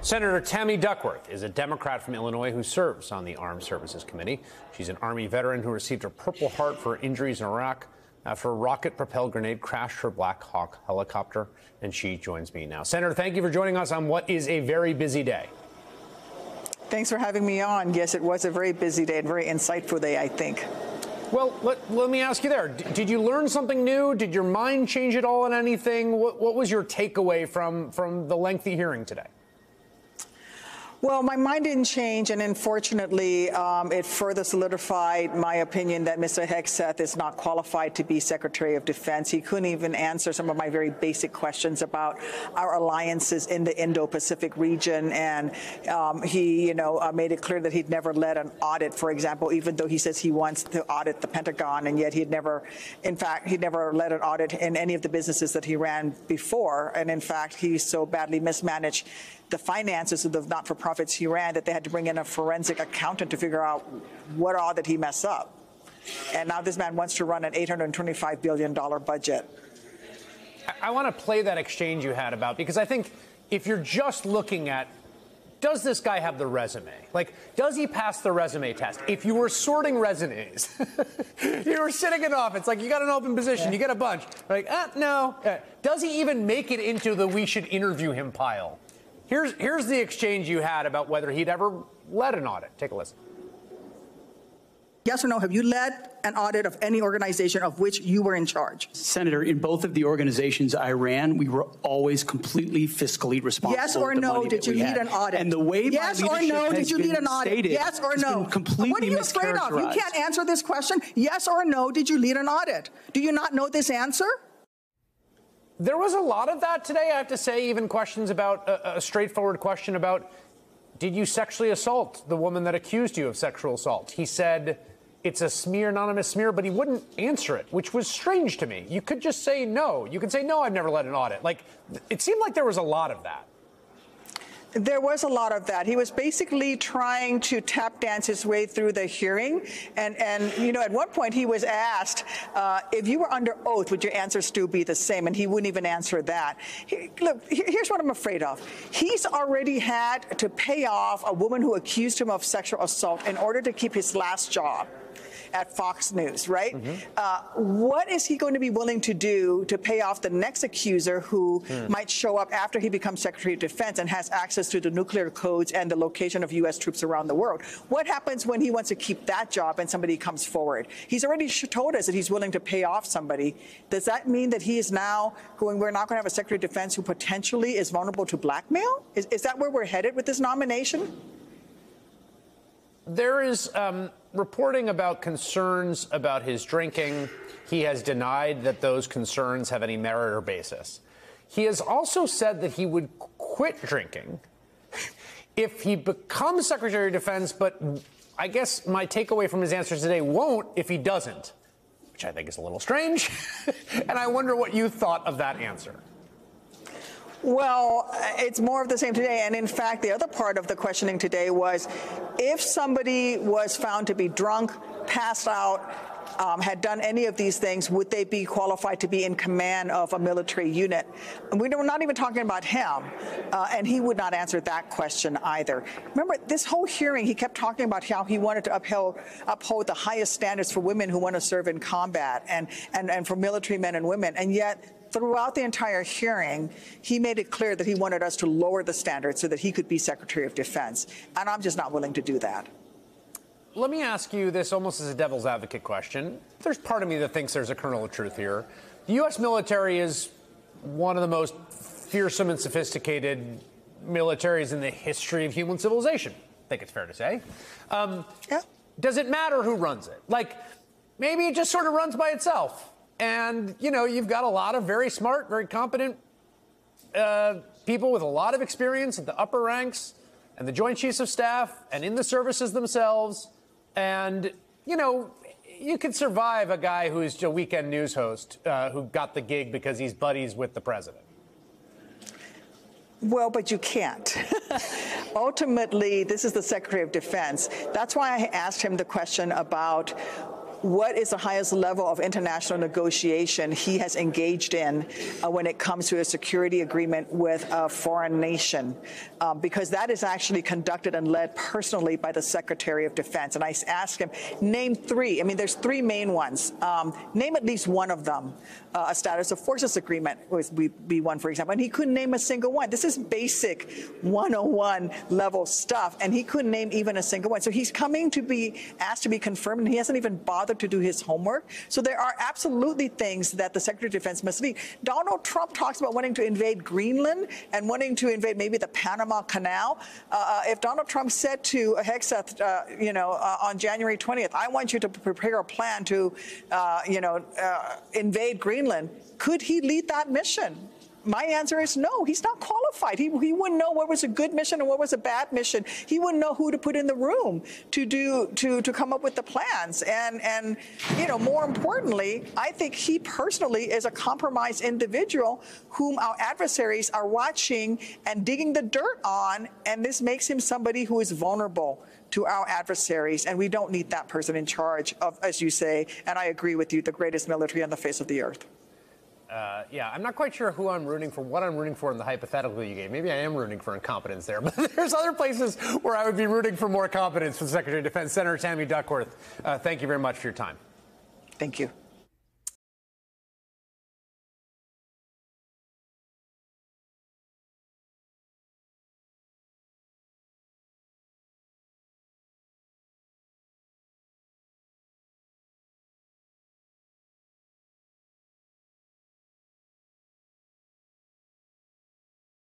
Senator Tammy Duckworth is a Democrat from Illinois who serves on the Armed Services Committee. She's an Army veteran who received a Purple Heart for injuries in Iraq after a rocket-propelled grenade crashed her Black Hawk helicopter, and she joins me now. Senator, thank you for joining us on what is a very busy day. Thanks for having me on. Yes, it was a very busy day and very insightful day, I think. Well, let me ask you there. Did you learn something new? Did your mind change at all on anything? What was your takeaway from the lengthy hearing today? Well, my mind didn't change, and unfortunately, it further solidified my opinion that Mr. Hegseth is not qualified to be Secretary of Defense. He couldn't even answer some of my very basic questions about our alliances in the Indo-Pacific region, and he, made it clear that he'd never led an audit, for example, even though he says he wants to audit the Pentagon, and yet he'd never led an audit in any of the businesses that he ran before, and in fact, he so badly mismanaged the finances of the not-for-profits he ran that they had to bring in a forensic accountant to figure out what all did he mess up. And now this man wants to run an $825 billion budget. I want to play that exchange you had about, because I think if you're just looking at, does this guy have the resume? Like, does he pass the resume test? If you were sorting resumes, you were sitting in office, like you got an open position, you get a bunch. Like, no. Does he even make it into the we should interview him pile? Here's the exchange you had about whether he'd ever led an audit. Take a listen. Yes or no, have you led an audit of any organization of which you were in charge? Senator, in both of the organizations I ran, we were always completely fiscally responsible. Yes or no, did you lead an audit? And the way yes or no, did you lead an audit? Yes or no? What are you afraid of? You can't answer this question. Yes or no, did you lead an audit? Do you not know this answer? There was a lot of that today, I have to say, even questions about a straightforward question about, did you sexually assault the woman that accused you of sexual assault? He said it's a smear, anonymous smear, but he wouldn't answer it, which was strange to me. You could just say no. You could say, no, I've never led an audit. Like, it seemed like there was a lot of that. There was a lot of that. He was basically trying to tap dance his way through the hearing. And at one point he was asked, if you were under oath, would your answer still be the same? And he wouldn't even answer that. Look, here's what I'm afraid of. He's already had to pay off a woman who accused him of sexual assault in order to keep his last job at Fox News, right? Mm-hmm. What is he going to be willing to do to pay off the next accuser who might show up after he becomes Secretary of Defense and has access to the nuclear codes and the location of U.S. troops around the world? What happens when he wants to keep that job and somebody comes forward? He's already told us that he's willing to pay off somebody. Does that mean that he is now going, we're not going to have a Secretary of Defense who potentially is vulnerable to blackmail? Is that where we're headed with this nomination? There is reporting about concerns about his drinking. He has denied that those concerns have any merit or basis. He has also said that he would quit drinking if he becomes Secretary of Defense, but I guess my takeaway from his answers today won't if he doesn't, which I think is a little strange. And I wonder what you thought of that answer. Well, it's more of the same today. And in fact, the other part of the questioning today was if somebody was found to be drunk, passed out, had done any of these things, would they be qualified to be in command of a military unit? And we're not even talking about him, and he would not answer that question either. Remember, this whole hearing, he kept talking about how he wanted to uphold the highest standards for women who want to serve in combat and for military men and women, and yet throughout the entire hearing, he made it clear that he wanted us to lower the standards so that he could be Secretary of Defense. And I'm just not willing to do that. Let me ask you this almost as a devil's advocate question. There's part of me that thinks there's a kernel of truth here. The U.S. military is one of the most fearsome and sophisticated militaries in the history of human civilization. I think it's fair to say. Yeah. Does it matter who runs it? Like, maybe it just sort of runs by itself. And, you've got a lot of very smart, very competent people with a lot of experience at the upper ranks and the Joint Chiefs of Staff and in the services themselves. And, you could survive a guy who is a weekend news host who got the gig because he's buddies with the president. Well, but you can't. Ultimately, this is the Secretary of Defense. That's why I asked him the question about what is the highest level of international negotiation he has engaged in when it comes to a security agreement with a foreign nation, because that is actually conducted and led personally by the Secretary of Defense. And I asked him, name three. I mean, there's three main ones. Name at least one of them. A status of forces agreement would be one, for example. And he couldn't name a single one. This is basic 101 level stuff, and he couldn't name even a single one. So he's coming to be asked to be confirmed, and he hasn't even bothered to do his homework. So there are absolutely things that the Secretary of Defense must lead. Donald Trump talks about wanting to invade Greenland and wanting to invade maybe the Panama Canal. If Donald Trump said to Hegseth, on January 20th, I want you to prepare a plan to, invade Greenland, could he lead that mission? My answer is no, he's not qualified. He wouldn't know what was a good mission and what was a bad mission. He wouldn't know who to put in the room to come up with the plans. And more importantly, I think he personally is a compromised individual whom our adversaries are watching and digging the dirt on, and this makes him somebody who is vulnerable to our adversaries, and we don't need that person in charge of, as you say, and I agree with you, the greatest military on the face of the earth. Yeah, I'm not quite sure who I'm rooting for, what I'm rooting for in the hypothetical you gave. Maybe I am rooting for incompetence there, but there's other places where I would be rooting for more competence from Secretary of Defense. Senator Tammy Duckworth, thank you very much for your time. Thank you.